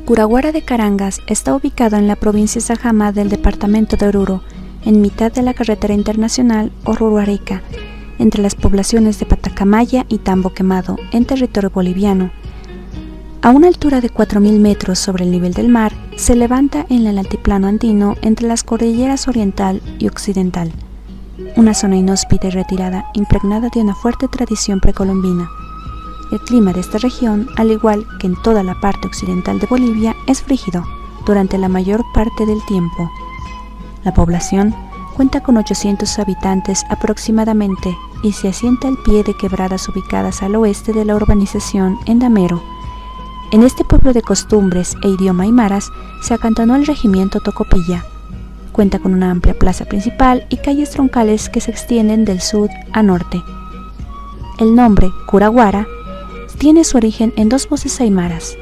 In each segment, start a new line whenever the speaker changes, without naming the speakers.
Curaguara de Carangas está ubicado en la provincia de Sajama del departamento de Oruro, en mitad de la carretera internacional Oruro-Arica, entre las poblaciones de Patacamaya y Tambo Quemado, en territorio boliviano. A una altura de 4.000 metros sobre el nivel del mar, se levanta en el altiplano andino entre las cordilleras oriental y occidental, una zona inhóspita y retirada impregnada de una fuerte tradición precolombina. El clima de esta región, al igual que en toda la parte occidental de Bolivia, es frígido durante la mayor parte del tiempo. La población cuenta con 800 habitantes aproximadamente y se asienta al pie de quebradas ubicadas al oeste de la urbanización en Damero. En este pueblo de costumbres e idioma aymaras se acantonó el regimiento Tocopilla. Cuenta con una amplia plaza principal y calles troncales que se extienden del sur a norte. El nombre Curaguara tiene su origen en dos voces aymaras,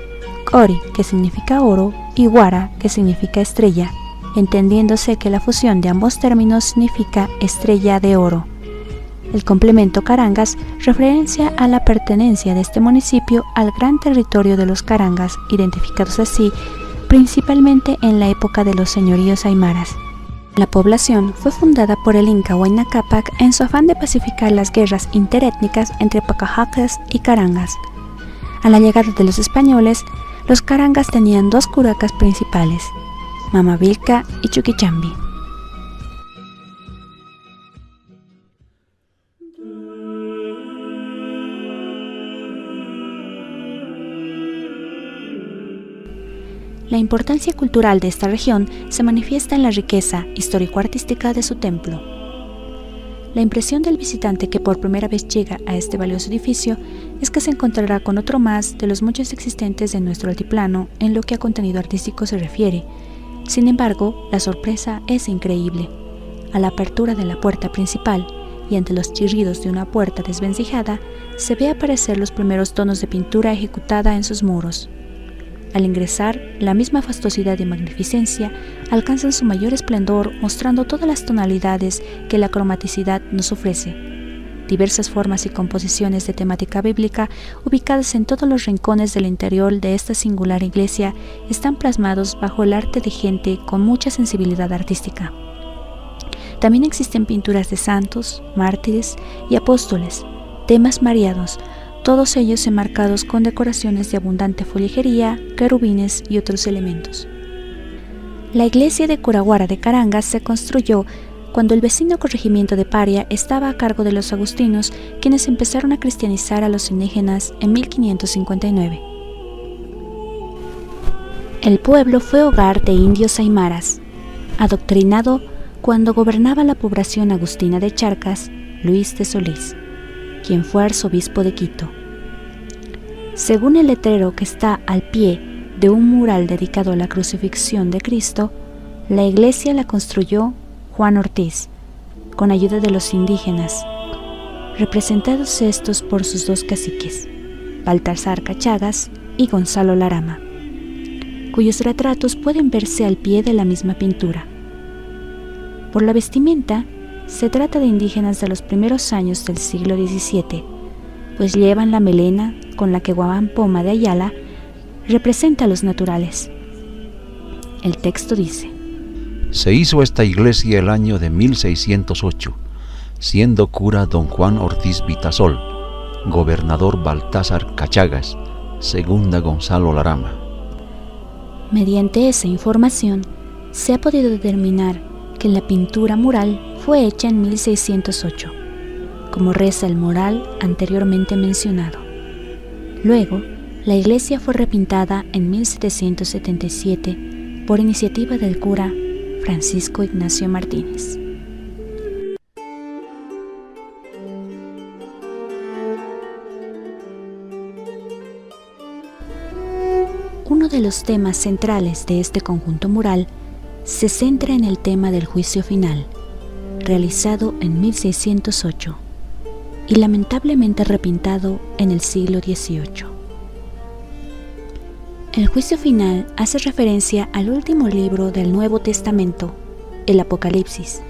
Cori, que significa oro, y Guara, que significa estrella, entendiéndose que la fusión de ambos términos significa estrella de oro. El complemento Carangas referencia a la pertenencia de este municipio al gran territorio de los Carangas, identificados así principalmente en la época de los señoríos aymaras. La población fue fundada por el Inca Huayna Cápac en su afán de pacificar las guerras interétnicas entre Pacajacas y Carangas. A la llegada de los españoles, los Carangas tenían dos curacas principales, Mamavilca y Chuquichambi. La importancia cultural de esta región se manifiesta en la riqueza histórico-artística de su templo. La impresión del visitante que por primera vez llega a este valioso edificio es que se encontrará con otro más de los muchos existentes en nuestro altiplano en lo que a contenido artístico se refiere. Sin embargo, la sorpresa es increíble. A la apertura de la puerta principal y ante los chirridos de una puerta desvencijada, se ve aparecer los primeros tonos de pintura ejecutada en sus muros. Al ingresar, la misma fastuosidad y magnificencia alcanzan su mayor esplendor, mostrando todas las tonalidades que la cromaticidad nos ofrece. Diversas formas y composiciones de temática bíblica, ubicadas en todos los rincones del interior de esta singular iglesia, están plasmados bajo el arte de gente con mucha sensibilidad artística. También existen pinturas de santos, mártires y apóstoles, temas marianos, todos ellos enmarcados con decoraciones de abundante folijería, querubines y otros elementos. La iglesia de Curaguara de Carangas se construyó cuando el vecino corregimiento de Paria estaba a cargo de los agustinos, quienes empezaron a cristianizar a los indígenas en 1559. El pueblo fue hogar de indios aymaras, adoctrinado cuando gobernaba la población agustina de Charcas, Luis de Solís, quien fue arzobispo de Quito. Según el letrero que está al pie de un mural dedicado a la crucifixión de Cristo, la iglesia la construyó Juan Ortiz, con ayuda de los indígenas, representados estos por sus dos caciques, Baltasar Cachagas y Gonzalo Larama, cuyos retratos pueden verse al pie de la misma pintura. Por la vestimenta, se trata de indígenas de los primeros años del siglo XVII, pues llevan la melena con la que Guamán Poma de Ayala representa a los naturales. El texto dice:
Se hizo esta iglesia el año de 1608, siendo cura don Juan Ortiz Vitasol, gobernador Baltasar Cachagas, segunda Gonzalo Larama.
Mediante esa información, se ha podido determinar que la pintura mural fue hecha en 1608, como reza el mural anteriormente mencionado. Luego, la iglesia fue repintada en 1777 por iniciativa del cura Francisco Ignacio Martínez. Uno de los temas centrales de este conjunto mural se centra en el tema del juicio final, realizado en 1608 y lamentablemente repintado en el siglo XVIII. El juicio final hace referencia al último libro del Nuevo Testamento, el Apocalipsis.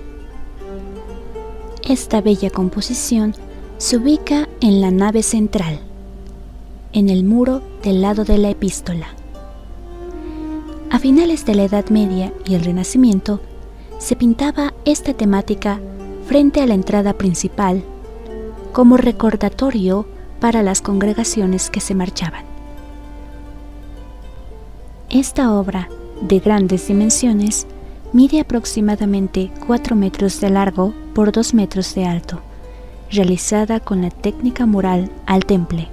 Esta bella composición se ubica en la nave central, en el muro del lado de la epístola. A finales de la Edad Media y el Renacimiento, se pintaba esta temática frente a la entrada principal como recordatorio para las congregaciones que se marchaban. Esta obra, de grandes dimensiones, mide aproximadamente 4 metros de largo por 2 metros de alto, realizada con la técnica mural al temple,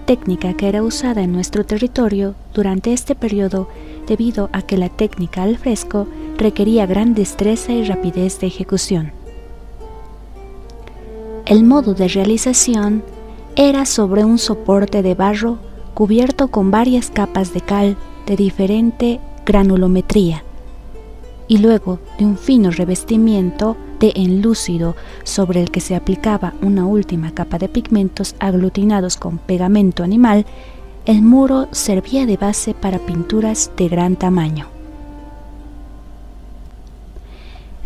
técnica que era usada en nuestro territorio durante este periodo debido a que la técnica al fresco requería gran destreza y rapidez de ejecución. El modo de realización era sobre un soporte de barro cubierto con varias capas de cal de diferente granulometría y luego de un fino revestimiento de enlúcido sobre el que se aplicaba una última capa de pigmentos aglutinados con pegamento animal. El muro servía de base para pinturas de gran tamaño.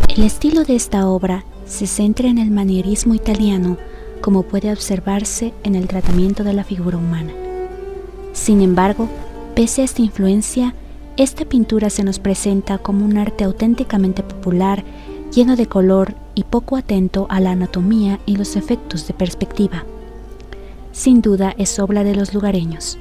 El estilo de esta obra se centra en el manierismo italiano, como puede observarse en el tratamiento de la figura humana. Sin embargo, pese a esta influencia, esta pintura se nos presenta como un arte auténticamente popular, lleno de color y poco atento a la anatomía y los efectos de perspectiva. Sin duda es obra de los lugareños.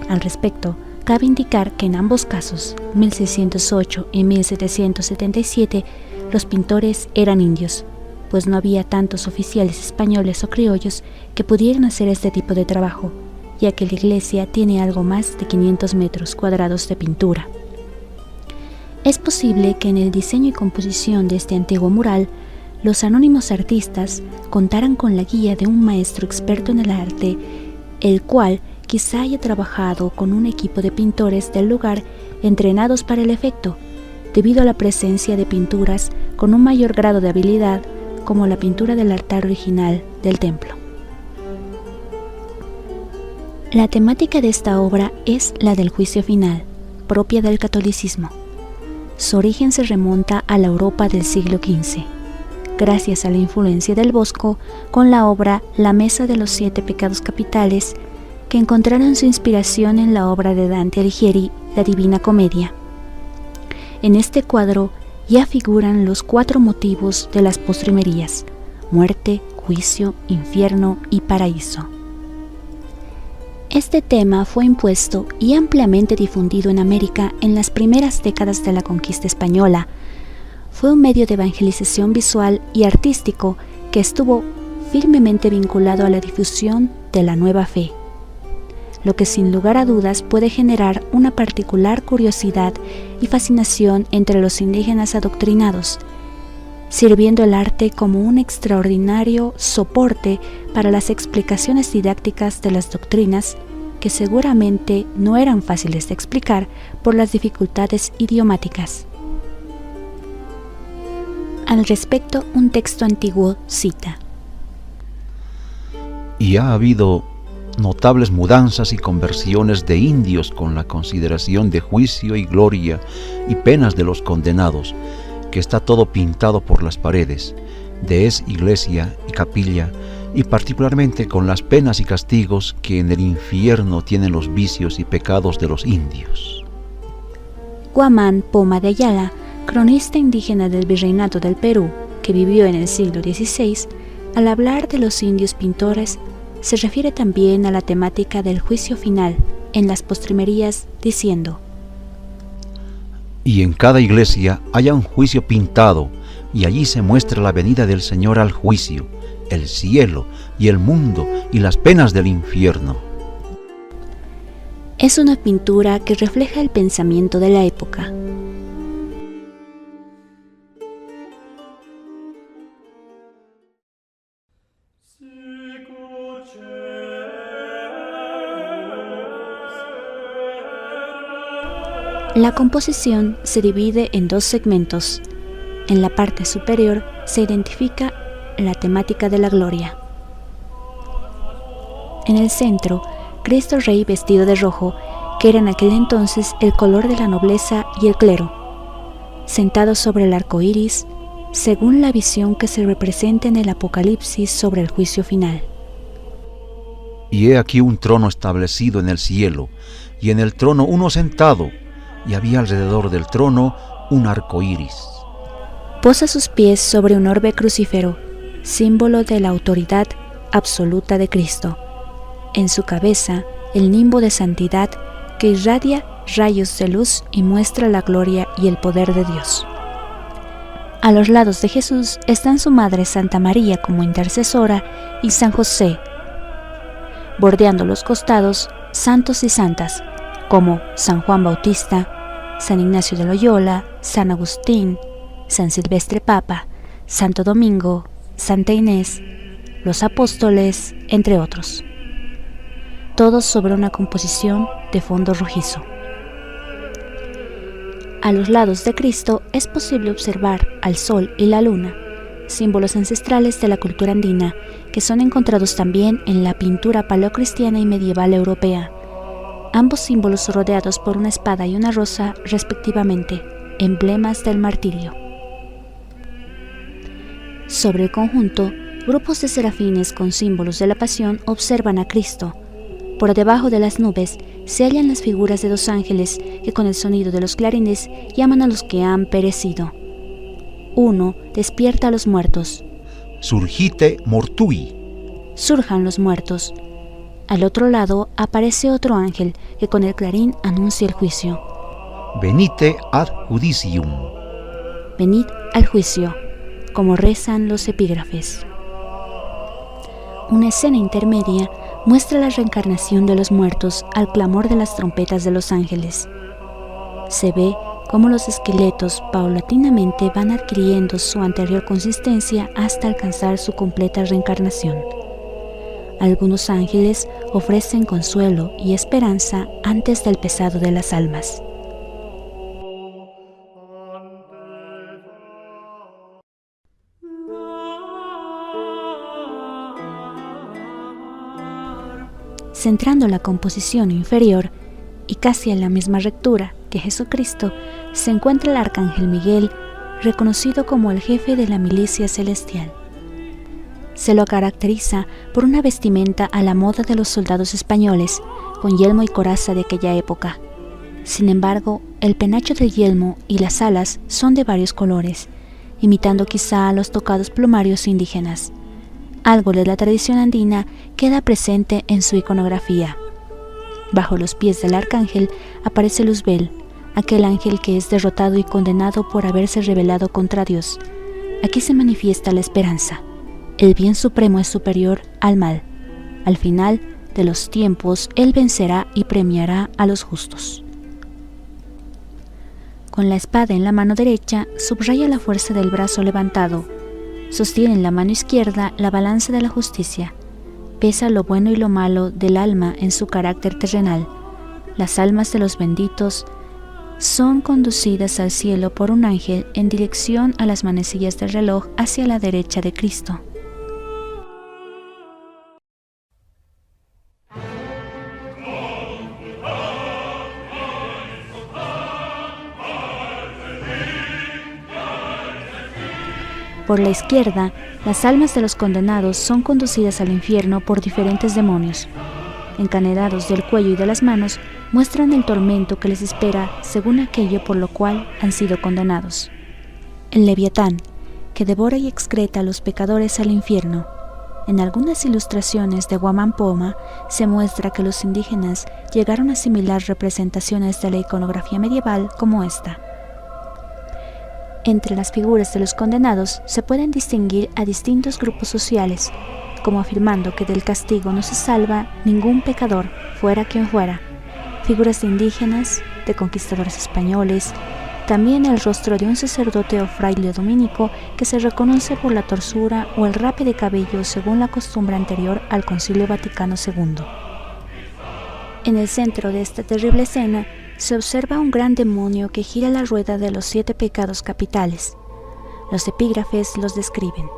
Al respecto, cabe indicar que en ambos casos, 1608 y 1777, los pintores eran indios, pues no había tantos oficiales españoles o criollos que pudieran hacer este tipo de trabajo, ya que la iglesia tiene algo más de 500 metros cuadrados de pintura. Es posible que en el diseño y composición de este antiguo mural, los anónimos artistas contaran con la guía de un maestro experto en el arte, el cual quizá haya trabajado con un equipo de pintores del lugar entrenados para el efecto, debido a la presencia de pinturas con un mayor grado de habilidad, como la pintura del altar original del templo. La temática de esta obra es la del juicio final, propia del catolicismo. Su origen se remonta a la Europa del siglo XV, gracias a la influencia del Bosco con la obra La Mesa de los 7 Pecados Capitales, que encontraron su inspiración en la obra de Dante Alighieri, La Divina Comedia. En este cuadro ya figuran los 4 motivos de las postrimerías: muerte, juicio, infierno y paraíso. Este tema fue impuesto y ampliamente difundido en América en las primeras décadas de la conquista española. Fue un medio de evangelización visual y artístico que estuvo firmemente vinculado a la difusión de la nueva fe, lo que sin lugar a dudas puede generar una particular curiosidad y fascinación entre los indígenas adoctrinados, sirviendo el arte como un extraordinario soporte para las explicaciones didácticas de las doctrinas que seguramente no eran fáciles de explicar por las dificultades idiomáticas. Al respecto, un texto antiguo cita:
Y ha habido notables mudanzas y conversiones de indios con la consideración de juicio y gloria y penas de los condenados, que está todo pintado por las paredes, de es iglesia y capilla, y particularmente con las penas y castigos que en el infierno tienen los vicios y pecados de los indios.
Guamán Poma de Ayala, cronista indígena del Virreinato del Perú, que vivió en el siglo XVI, al hablar de los indios pintores, se refiere también a la temática del juicio final en las postrimerías, diciendo:
Y en cada iglesia haya un juicio pintado, y allí se muestra la venida del Señor al juicio, el cielo y el mundo y las penas del infierno.
Es una pintura que refleja el pensamiento de la época. La composición se divide en 2 segmentos. En la parte superior se identifica la temática de la gloria. En el centro, Cristo Rey vestido de rojo, que era en aquel entonces el color de la nobleza y el clero, sentado sobre el arco iris, según la visión que se representa en el Apocalipsis sobre el juicio final.
Y he aquí un trono establecido en el cielo, y en el trono uno sentado, y había alrededor del trono un arco iris.
Posa sus pies sobre un orbe crucífero, símbolo de la autoridad absoluta de Cristo. En su cabeza, el nimbo de santidad que irradia rayos de luz y muestra la gloria y el poder de Dios. A los lados de Jesús están su madre Santa María como intercesora y San José. Bordeando los costados, santos y santas, como San Juan Bautista, San Ignacio de Loyola, San Agustín, San Silvestre Papa, Santo Domingo, Santa Inés, los apóstoles, entre otros. Todos sobre una composición de fondo rojizo. A los lados de Cristo es posible observar al sol y la luna, símbolos ancestrales de la cultura andina, que son encontrados también en la pintura paleocristiana y medieval europea. Ambos símbolos rodeados por una espada y una rosa, respectivamente, emblemas del martirio. Sobre el conjunto, grupos de serafines con símbolos de la pasión observan a Cristo. Por debajo de las nubes se hallan las figuras de 2 ángeles que con el sonido de los clarines llaman a los que han perecido. Uno despierta a los muertos.
Surgite mortui.
Surjan los muertos. Al otro lado aparece otro ángel que con el clarín anuncia el juicio.
Venite ad judicium.
Venid al juicio, como rezan los epígrafes. Una escena intermedia muestra la reencarnación de los muertos al clamor de las trompetas de los ángeles. Se ve cómo los esqueletos paulatinamente van adquiriendo su anterior consistencia hasta alcanzar su completa reencarnación. Algunos ángeles ofrecen consuelo y esperanza antes del pesado de las almas. Centrando la composición inferior y casi en la misma rectura que Jesucristo, se encuentra el arcángel Miguel, reconocido como el jefe de la milicia celestial. Se lo caracteriza por una vestimenta a la moda de los soldados españoles, con yelmo y coraza de aquella época. Sin embargo, el penacho del yelmo y las alas son de varios colores, imitando quizá a los tocados plumarios indígenas. Algo de la tradición andina queda presente en su iconografía. Bajo los pies del arcángel aparece Luzbel, aquel ángel que es derrotado y condenado por haberse rebelado contra Dios. Aquí se manifiesta la esperanza. El bien supremo es superior al mal. Al final de los tiempos, Él vencerá y premiará a los justos. Con la espada en la mano derecha, subraya la fuerza del brazo levantado. Sostiene en la mano izquierda la balanza de la justicia. Pesa lo bueno y lo malo del alma en su carácter terrenal. Las almas de los benditos son conducidas al cielo por un ángel en dirección a las manecillas del reloj hacia la derecha de Cristo. Por la izquierda, las almas de los condenados son conducidas al infierno por diferentes demonios. Encadenados del cuello y de las manos, muestran el tormento que les espera según aquello por lo cual han sido condenados. El Leviatán, que devora y excreta a los pecadores al infierno. En algunas ilustraciones de Huamampoma se muestra que los indígenas llegaron a asimilar representaciones de la iconografía medieval como esta. Entre las figuras de los condenados se pueden distinguir a distintos grupos sociales, como afirmando que del castigo no se salva ningún pecador, fuera quien fuera. Figuras de indígenas, de conquistadores españoles, también el rostro de un sacerdote o fraile dominico que se reconoce por la torsura o el rape de cabello según la costumbre anterior al Concilio Vaticano II. En el centro de esta terrible escena se observa un gran demonio que gira la rueda de los 7 pecados capitales. Los epígrafes los describen.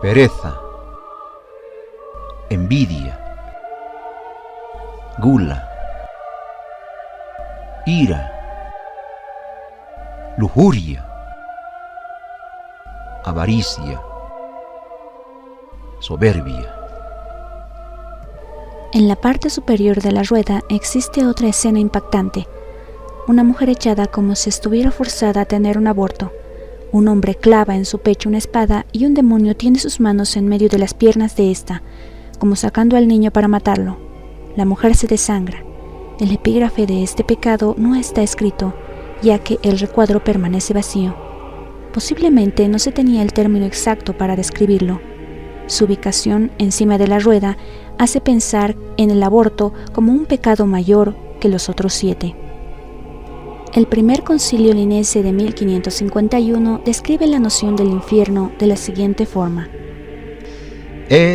Pereza, envidia, gula, ira, lujuria, avaricia, soberbia.
En la parte superior de la rueda existe otra escena impactante. Una mujer echada como si estuviera forzada a tener un aborto. Un hombre clava en su pecho una espada y un demonio tiene sus manos en medio de las piernas de ésta, como sacando al niño para matarlo. La mujer se desangra. El epígrafe de este pecado no está escrito, ya que el recuadro permanece vacío. Posiblemente no se tenía el término exacto para describirlo. Su ubicación encima de la rueda hace pensar en el aborto como un pecado mayor que los otros 7. El primer concilio linense de 1551 describe la noción del infierno de la siguiente forma: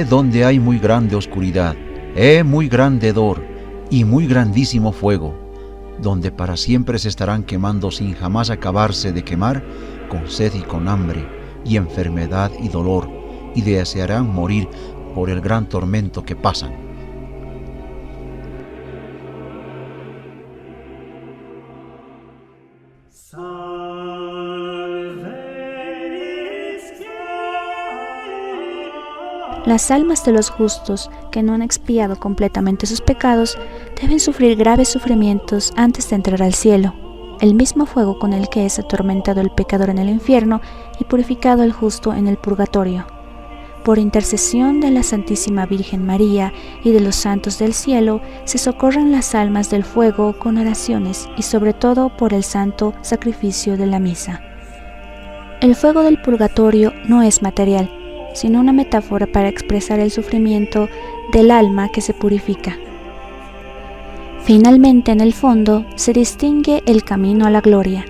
donde hay muy grande oscuridad, muy grande hedor y muy grandísimo fuego, donde para siempre se estarán quemando sin jamás acabarse de quemar, con sed y con hambre, y enfermedad y dolor, y desearán morir por el gran tormento que pasan.
Las almas de los justos que no han expiado completamente sus pecados deben sufrir graves sufrimientos antes de entrar al cielo, el mismo fuego con el que es atormentado el pecador en el infierno y purificado el justo en el purgatorio. Por intercesión de la Santísima Virgen María y de los santos del cielo, se socorren las almas del fuego con oraciones y sobre todo por el santo sacrificio de la misa. El fuego del purgatorio no es material, sino una metáfora para expresar el sufrimiento del alma que se purifica. Finalmente, en el fondo, se distingue el camino a la gloria.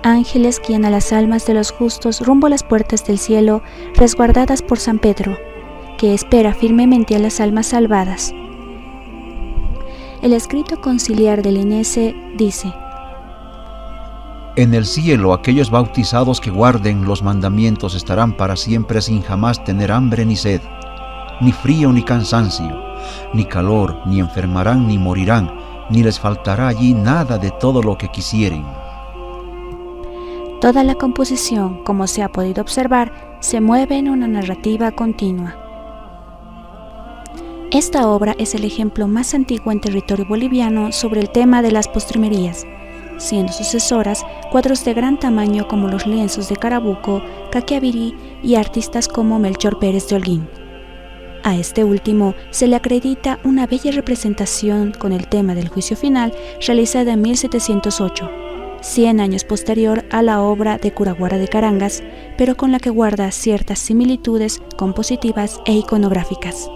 Ángeles guían a las almas de los justos rumbo a las puertas del cielo, resguardadas por San Pedro, que espera firmemente a las almas salvadas. El escrito conciliar del Linense dice:
En el cielo aquellos bautizados que guarden los mandamientos estarán para siempre sin jamás tener hambre ni sed, ni frío ni cansancio, ni calor, ni enfermarán ni morirán, ni les faltará allí nada de todo lo que quisieren.
Toda la composición, como se ha podido observar, se mueve en una narrativa continua. Esta obra es el ejemplo más antiguo en territorio boliviano sobre el tema de las postrimerías, siendo sucesoras cuadros de gran tamaño como los lienzos de Carabuco, Caquiavirí y artistas como Melchor Pérez de Holguín. A este último se le acredita una bella representación con el tema del juicio final realizada en 1708, 100 años posterior a la obra de Curaguara de Carangas, pero con la que guarda ciertas similitudes compositivas e iconográficas.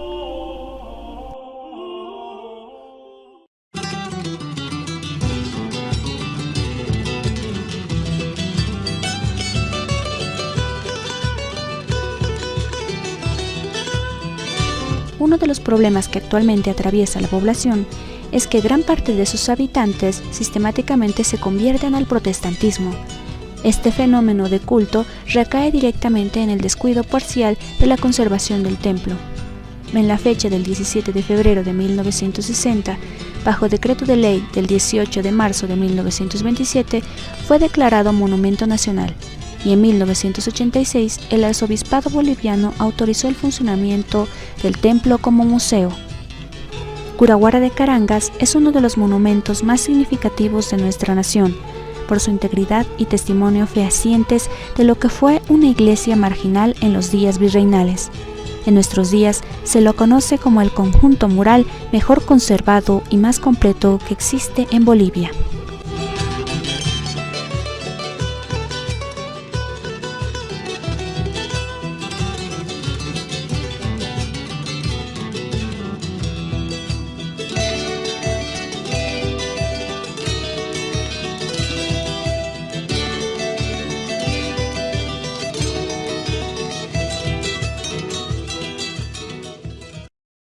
Uno de los problemas que actualmente atraviesa la población es que gran parte de sus habitantes sistemáticamente se convierten al protestantismo. Este fenómeno de culto recae directamente en el descuido parcial de la conservación del templo. En la fecha del 17 de febrero de 1960, bajo decreto de ley del 18 de marzo de 1927, fue declarado Monumento Nacional, y en 1986 el arzobispado boliviano autorizó el funcionamiento del templo como museo. Curaguara de Carangas es uno de los monumentos más significativos de nuestra nación, por su integridad y testimonio fehacientes de lo que fue una iglesia marginal en los días virreinales. En nuestros días se lo conoce como el conjunto mural mejor conservado y más completo que existe en Bolivia.